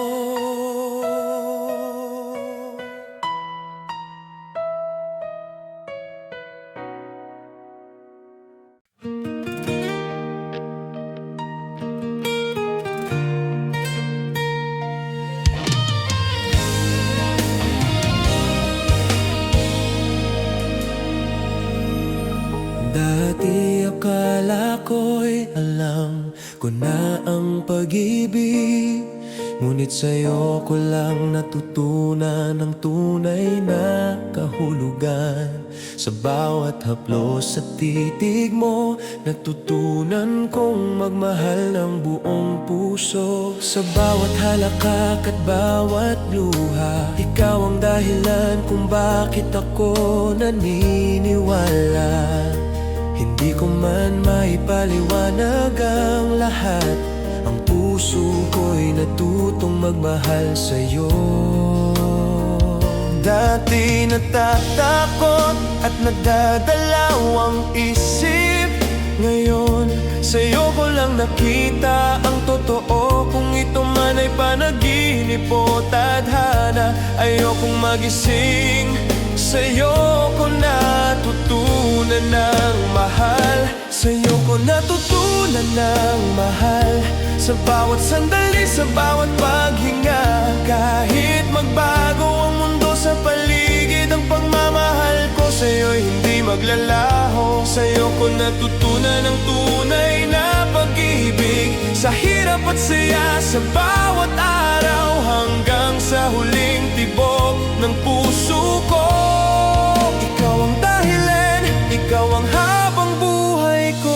Dati akala ko'y alam ko na ang pag-ibig, ngunit sa'yo ko lang natutunan ang tunay na kahulugan. Sa bawat haplos at titig mo, natutunan kong magmahal ng buong puso. Sa bawat halakak at bawat luha, ikaw ang dahilan kung bakit ako naniniwala. Hindi ko man maipaliwanag ang lahat, ang puso ko'y natutong magmahal sa'yo. Dati natatakot at nagdadalaw ang isip, ngayon sa'yo ko lang nakita ang totoo. Kung ito man ay panaginip o tadhana, ayokong magising, sa'yo ko natutunan ng mahal. Sa Sa'yo ko natutunan ng mahal, sa bawat sandali, sa bawat paghinga. Kahit magbago ang mundo sa paligid, ang pagmamahal ko sa'yo'y hindi maglalaho. Sa'yo ko natutunan ang tunay na pag-ibig, sa hirap at saya, sa bawat araw, hanggang sa huling tibok ng puso ko. Ikaw ang dahilan, ikaw ang habang buhay ko.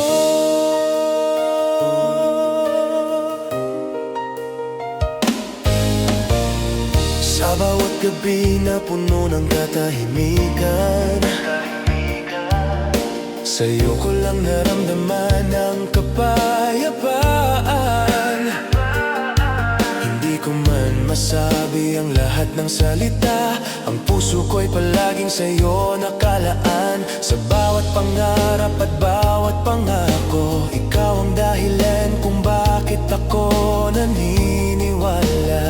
Sa bawat gabi na puno ng katahimikan, sa'yo ko lang naramdaman ang kapayapaan. Hindi ko man masabi ang lahat ng salita, ang puso ko'y palaging sa'yo nakalaan. Sa bawat pangarap at bawat pangako, ikaw ang dahilan kung bakit ako naniniwala.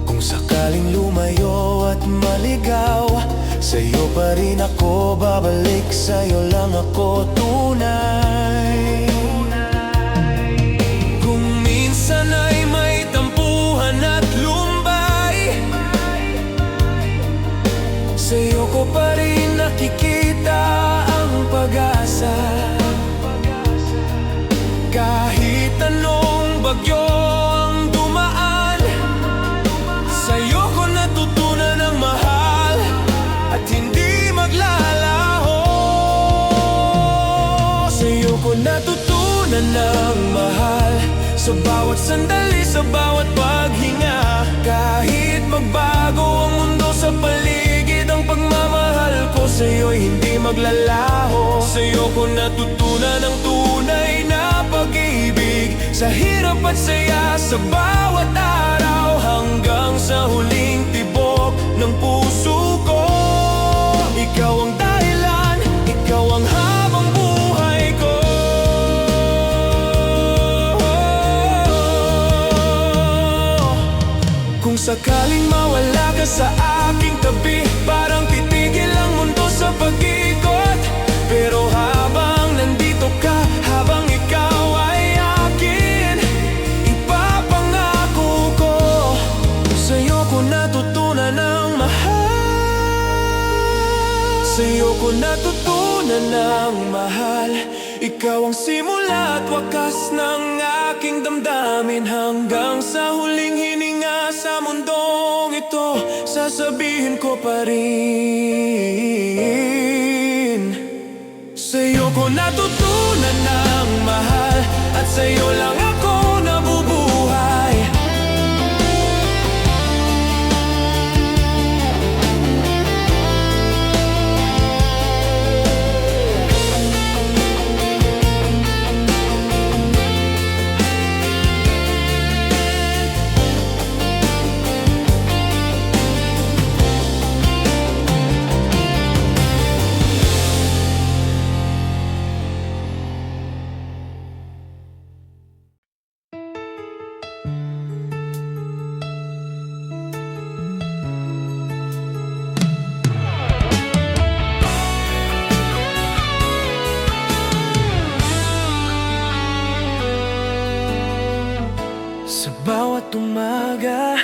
Kung sakaling lumayo at maligaw, sa'yo pa rin ako babalik, sa'yo lang ako tunay. Kung minsan ay may tampuhan at lumbay, sa'yo ko pa rin nakikita ang pag-asa. Kahit anong bagyo ang dumaan, sa'yo ko natutunan ang mahal at hindi maglalaho. Sa'yo ko natutunan ng mahal, sa bawat sandali, sa bawat paghinga. Kahit magbago ang mundo sa paligid, ang pagmamahal ko sa'yo'y hindi maglalaho. Sa'yo ko natutunan ang tunay na pag-ibig, sa hirap at saya, sa bawat araw, hanggang sa huling tibok ng puso ko. Ikaw ang dahilan, ikaw ang habang buhay ko. Kung sakaling mawala ka sa aking tabi, parang titigil ang mundo sa pag-ikot. Pero habang nandito ka, habang ikaw ay akin, ipapangako ko, sa'yo ko natutunan ang mahal. Sa'yo ko natutunan ng mahal. Ikaw ang simula at wakas ng aking damdamin, hanggang sa huling hininga sa mundong ito, sasabihin ko pa rin, sa'yo ko natutunan ng mahal, at sa'yo lang ako nabubuhay. Sa bawat umaga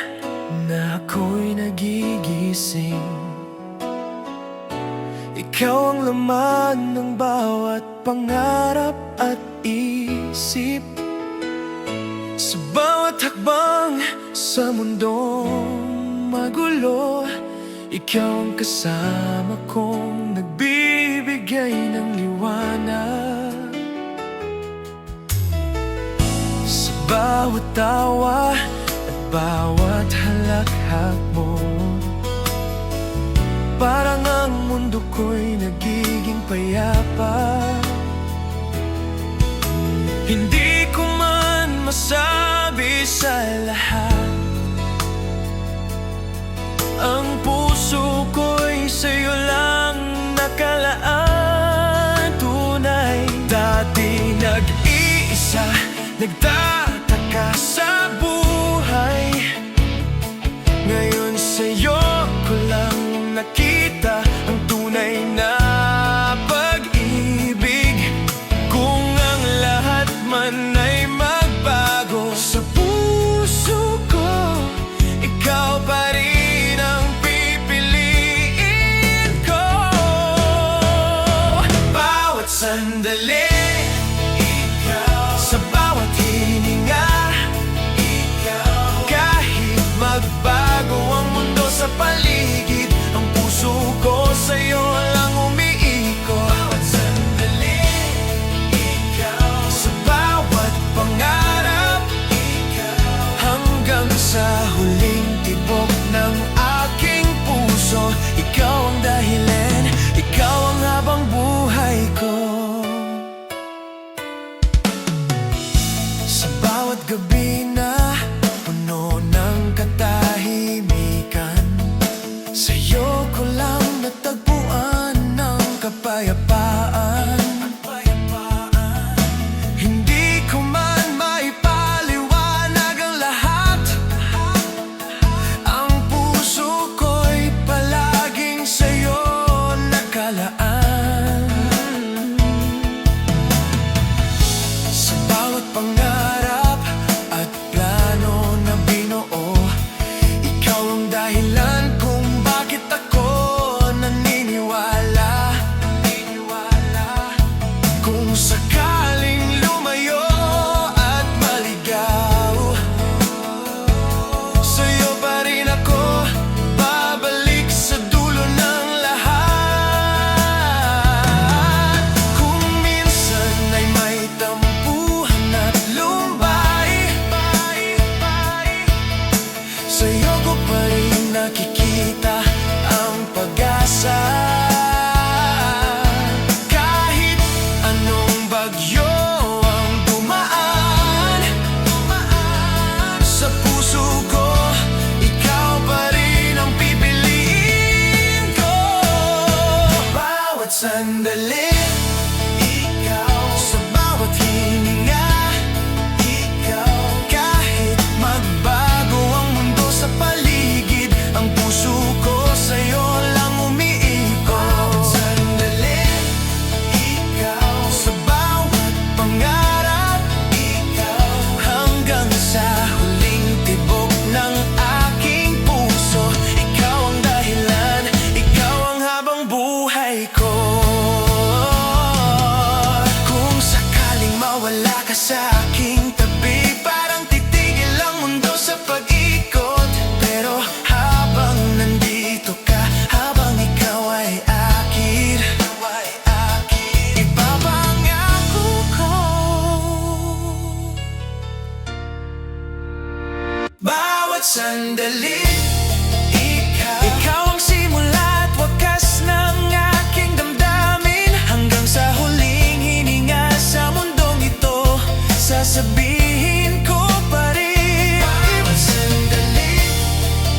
na ako'y nagigising, ikaw ang laman ng bawat pangarap at isip. Sa bawat hakbang sa mundong magulo, ikaw ang kasama kong nagbibigay ng liwanag. Sa bawat tawa at bawat halakhak mo, parang ang mundo ko'y nagiging payapa. Hindi ko man masabi sa lahat, ang puso ko'y sa'yo lang nakalaan. Tunay, dati nag-iisa, nagtataka sa buhay, ngayon sa'yo ko lang nakita ang tunay na pag-ibig. Kung nakikita ang pag-asa. Kahit anong bagyo ang dumaan sa puso ko, ikaw pa rin ang pipiliin ko. Bawat sandali, ikaw. Sa bawat hininga, ikaw. Kahit magbago ang mundo sa paligid, ang puso ko sa'yo lang umiikot. Bawat sandali, ikaw. Sa bawat pangarap, ikaw. Hanggang sa huling tibok ng aking puso, ikaw ang dahilan, ikaw ang habang buhay ko. Kung sakaling mawala ka sa aking tabi, parang titigil ang mundo sa pag-ikot. Pero habang nandito ka, habang ikaw ay akin, ipapangako ko, bawat sandali, ikaw. Ikaw ang simula at wakas ng aking damdamin. Hanggang sa huling hininga sa mundong ito, sasabihin ko pa rin, bawat sandali,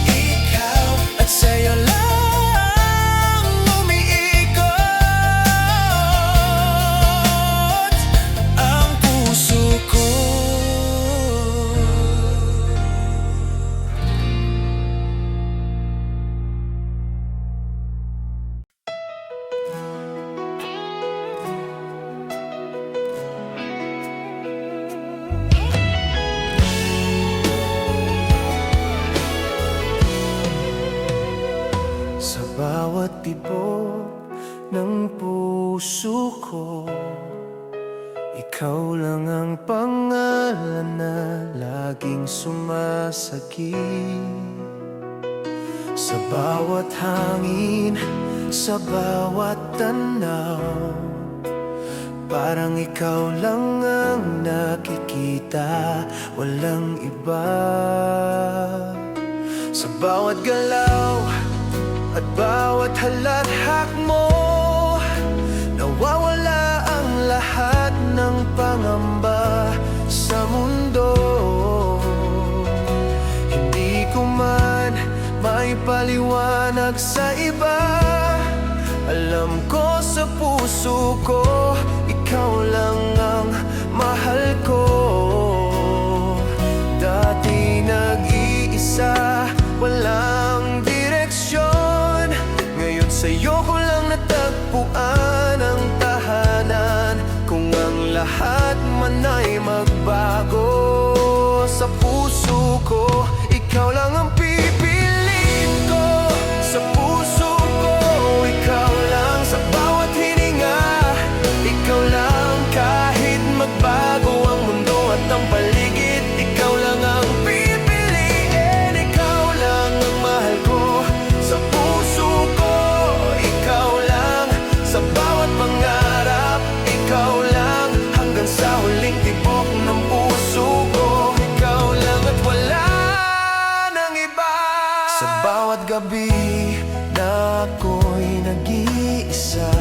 ikaw. At sa'yo lang umiikot ang puso ko. Sa bawat tibok ng puso ko, ikaw lang ang pangalan na laging sumasagi. Sa bawat hangin, sa bawat tanaw, parang ikaw lang ang nakikita, walang iba. Sa bawat galaw at bawat halakhak mo, nawawala ang lahat ng pangamba sa mundo. Hindi ko man maipaliwanag sa iba, alam ko sa puso ko, ikaw lang ang mahal ko. Dati nag-iisa, walang direksyon, ngayon sa'yo ko lang natagpuan ang tahanan. Kung ang lahat man ay magbago, sa puso ko, ikaw lang ang pipiliin ko. Sa puso ko, ikaw lang. Sa bawat hininga, ikaw lang. Kahit magbago ang mundo at ang paligid, ikaw lang ang pipiliin. Ikaw lang ang mahal ko. Sa puso ko, ikaw lang. Sa bawat pangarap, ikaw lang. Hanggang sa huling tibok ng puso ko, ikaw lang at wala nang iba. Sa bawat gabi na ako'y nag-iisa,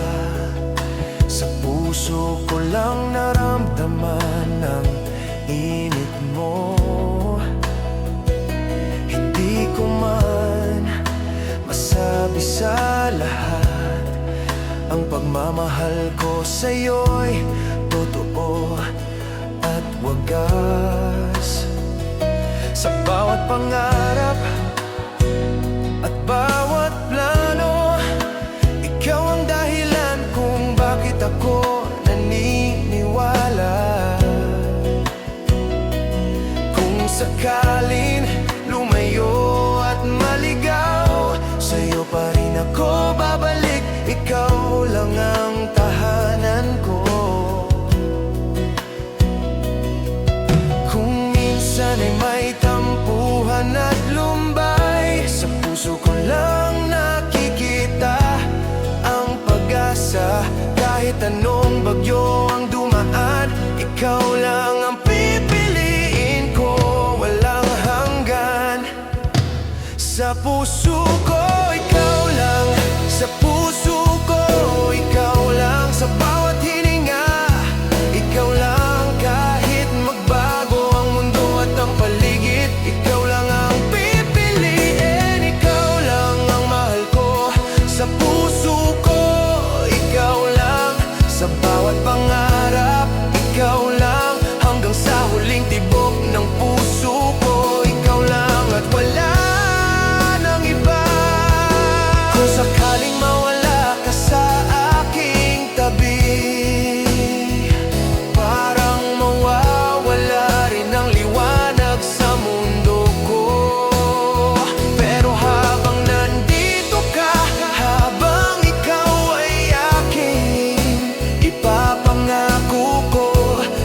sa puso ko lang naramdaman ang init mo. Hindi ko man masabi sa lahat, ang pagmamahal ko sa'yo'y totoo at wagas. Sa bawat pangarap at bawat plano, ikaw ang dahilan kung bakit ako naniniwala. Kung sakaling lumayo at maligaw, sa'yo pa rin ako babalik. Ikaw lang ang tahanan ko. Kung minsan ay may tampuhan at lumbay, sa puso ko lang nakikita ang pag-asa. Kahit anong bagyo ang dumaan, ikaw lang ang pipiliin ko. Walang hanggan sa puso ko, ikaw lang. Sa puso ko, ikaw lang. Sa bawat hininga, ikaw lang. Kahit magbago ang mundo at ang paligid, ikaw lang ang pipiliin. Ikaw lang ang mahal ko. Sa puso ko, ikaw lang. Sa bawat pangarap, ikaw lang. Hanggang sa huling tibok ng puso ko, ikaw lang at wala nang iba. Kung sakaling mawala ka sa aking tabi, parang mawawala rin ang liwanag sa mundo ko. Pero habang nandito ka, habang ikaw ay aking, ipapangako ko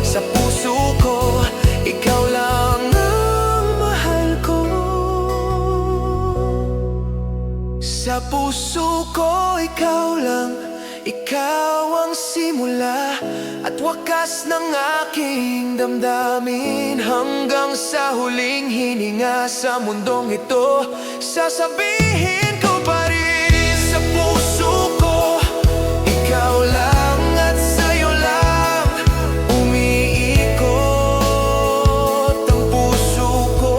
sa puso ko, ikaw lang ang mahal ko. Sa puso ko, ikaw lang. Ikaw ang simula at wakas ng aking damdamin. Hanggang sa huling hininga sa mundong ito, sasabihin ko pa rin. Sa puso ko, ikaw lang at sa'yo lang umiikot ang puso ko.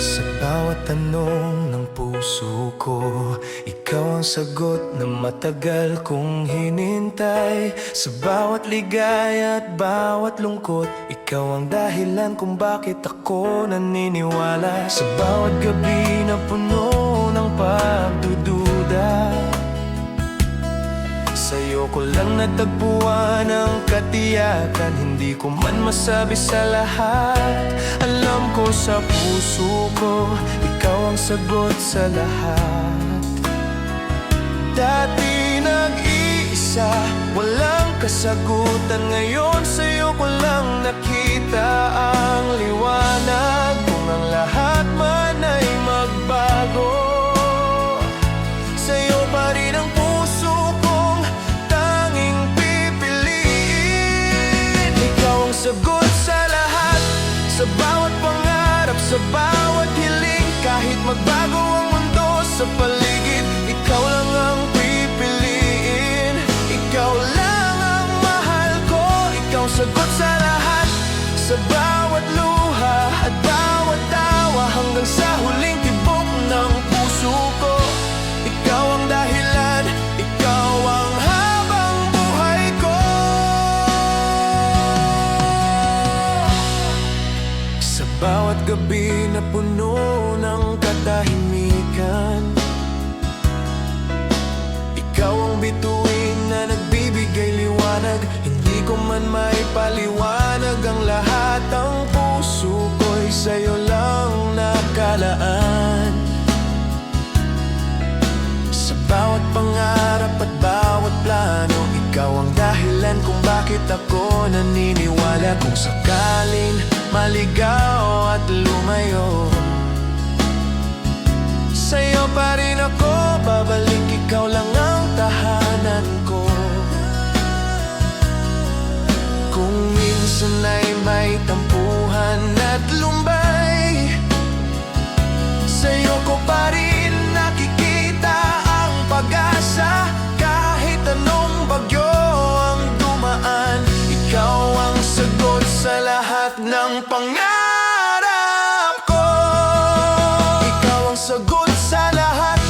Sa bawat tanong ng puso ko, ikaw ang sagot na matagal kong hinintay. Sa bawat ligaya at bawat lungkot, ikaw ang dahilan kung bakit ako naniniwala. Sa bawat gabi na puno ng pagdududa, sa'yo ko lang natagpuan ang katiyakan. Hindi ko man masabi sa lahat, alam ko sa puso ko, ikaw ang sagot sa lahat. Dati nag-iisa, walang kasagutan. Ngayon sa'yo ko lang nakita ang liwanag. Kung ang lahat man ay magbago, sa'yo pa rin ang puso kong tanging pipiliin. Ikaw ang sagot sa lahat, sa bawat pangarap, sa bawat hiling. Kahit magbago ang mundo sa paligid, ikaw lang ang pipiliin. Ikaw lang ang mahal ko. Ikaw sagot sa lahat, sa bawat luha at bawat tawa. Hanggang sa huling tibok ng puso ko, ikaw ang dahilan, ikaw ang habang buhay ko. Sa bawat gabi na puno ng katahimikan, ikaw ang bituin na nagbibigay liwanag. Hindi ko man may paliwanag ang lahat, ang puso ko'y sa'yo lang nakalaan. Sa bawat pangarap at bawat plano, ikaw ang dahilan kung bakit ako naniniwala. Kung sakaling maligaw at lumayo, sa'yo pa rin ako babalik. Ikaw lang ang tahanan ko. Kung minsan ay may tampuhan at lumbay, sa'yo ko pa rin nakikita ang pag-asa. Kahit anong bagyo ang dumaan, ikaw ang sagot sa lahat ng pangarap ko. Ikaw ang sagot sa lahat,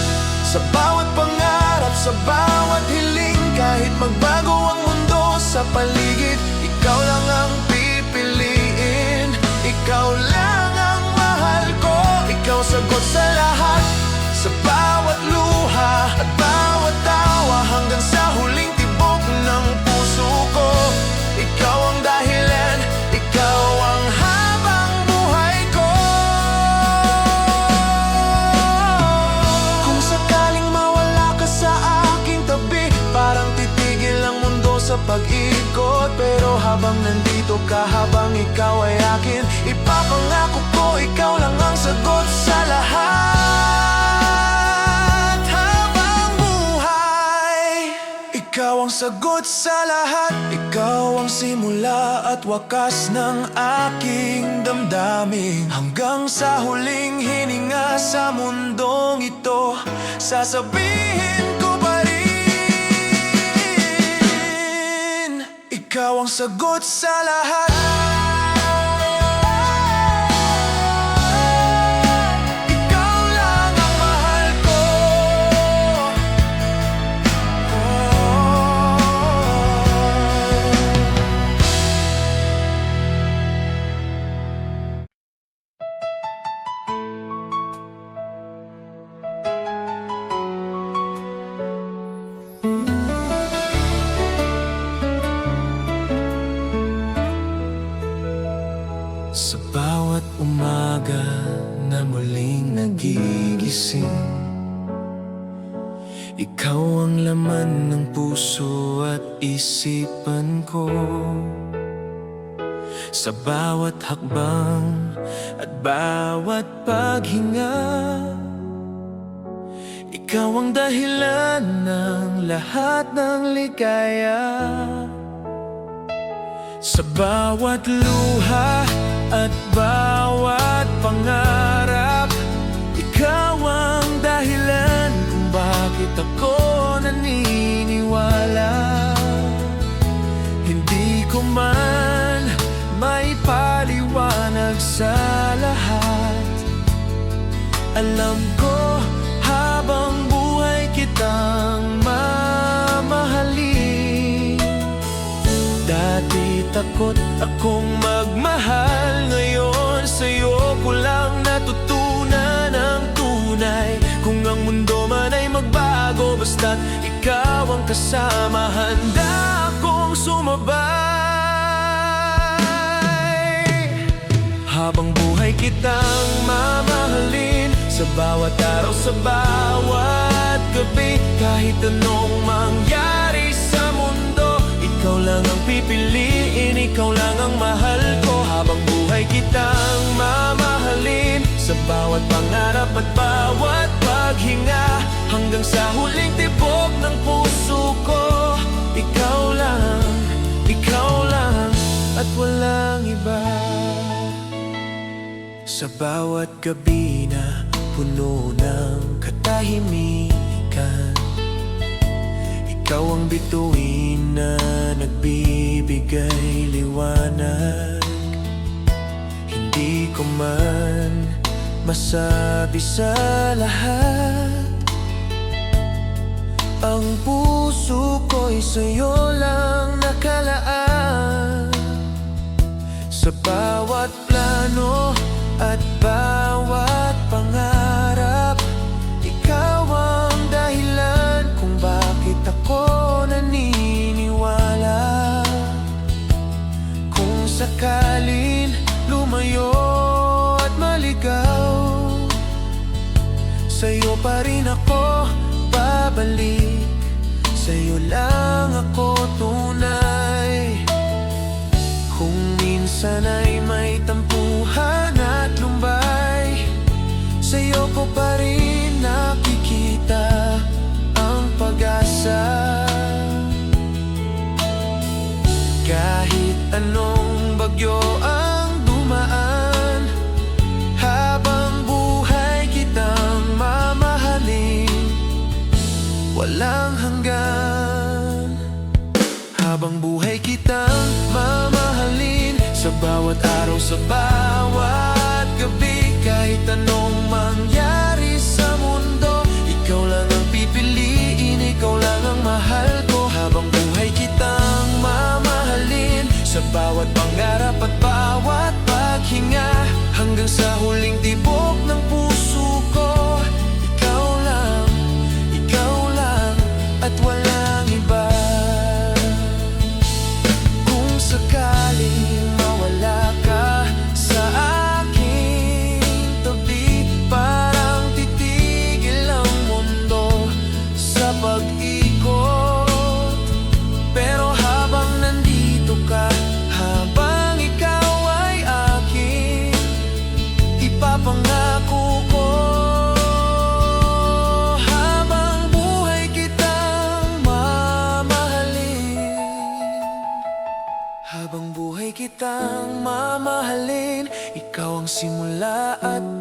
sa bawat pangarap, sa bawat hiling. Kahit magbago ang mundo sa paligid, ikaw lang ang pipiliin. Ikaw lang ang mahal ko. Ikaw sagot sa lahat, sa bawat luha at bawat tawa. Hanggang sa huling tibok ng puso ko, ikaw ang dahilan, ikaw ang habang buhay ko. Kung sa nandito ka habang ikaw ay akin. Ipapangako ko, ikaw lang ang sagot sa lahat. Habang buhay, ikaw ang sagot sa lahat. Ikaw ang simula at wakas ng aking damdamin. Hanggang sa huling hininga sa mundong ito, sasabihin ko pa rin, ikaw ang sagot sa lahat. Ikaw lang ang mahal ko. Sa bawat umaga na muling nagigising, ikaw ang laman ng puso at isipan ko. Sa bawat hakbang at bawat paghinga, ikaw ang dahilan ng lahat ng ligaya. Sa bawat luha at bawat pangarap, ikaw ang dahilan kung bakit ako naniniwala. Hindi ko man maipaliwanag sa lahat. Alam ko habang buhay kitang mamahalin. Dati takot akong magmahal, ngayon sa'yo ko lang natutunan ang tunay. Kung ang mundo man ay magbago, basta't ikaw ang kasama, handa akong sumabay. Habang buhay kitang mamahalin, sa bawat araw, sa bawat gabi. Kahit anong mangyari sa mundo, ikaw lang ang pipiliin, ikaw lang ang mahal ko. Habang buhay kitang mamahalin, sa bawat pangarap at bawat paghinga, hanggang sa huling tibok ng puso ko. Ikaw lang at walang iba. Sa bawat gabi na puno ng katahimikan, ikaw ang bituin na nagbibigay liwanag. Hindi ko man masabi sa lahat, ang puso ko'y sa'yo lang nakalaan. Sa bawat plano at bawat pangarap, ikaw ang dahilan kung bakit ako naniniwala. Kung sakalin lumayo at maligaw, sa'yo pa rin ako babalik. Sa'yo lang ako tunay. Kung minsan ay may tampuhan at lumbay, sa'yo ko pa rin nakikita ang pag-asa. Kahit anong bagyo ang dumaan, habang buhay kitang mamahalin, walang hanggan. Habang buhay kitang mamahalin, sa bawat araw, sa bawat gabi. Kahit anong mangyari sa mundo, ikaw lang ang pipiliin, ikaw lang ang mahal ko. Habang buhay kitang mamahalin, sa bawat pangarap at bawat paghinga, hanggang sa huling tibok ng puso ko. Ikaw lang at walang iba. Kung sakaling mawala ka sa aking tabi,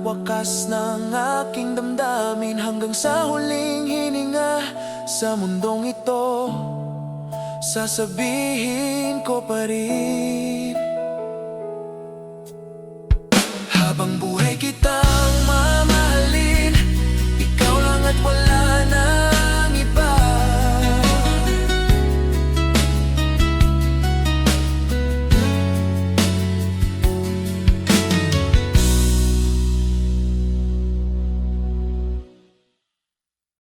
wakas ng aking damdamin. Hanggang sa huling hininga sa mundong ito, sasabihin ko pa rin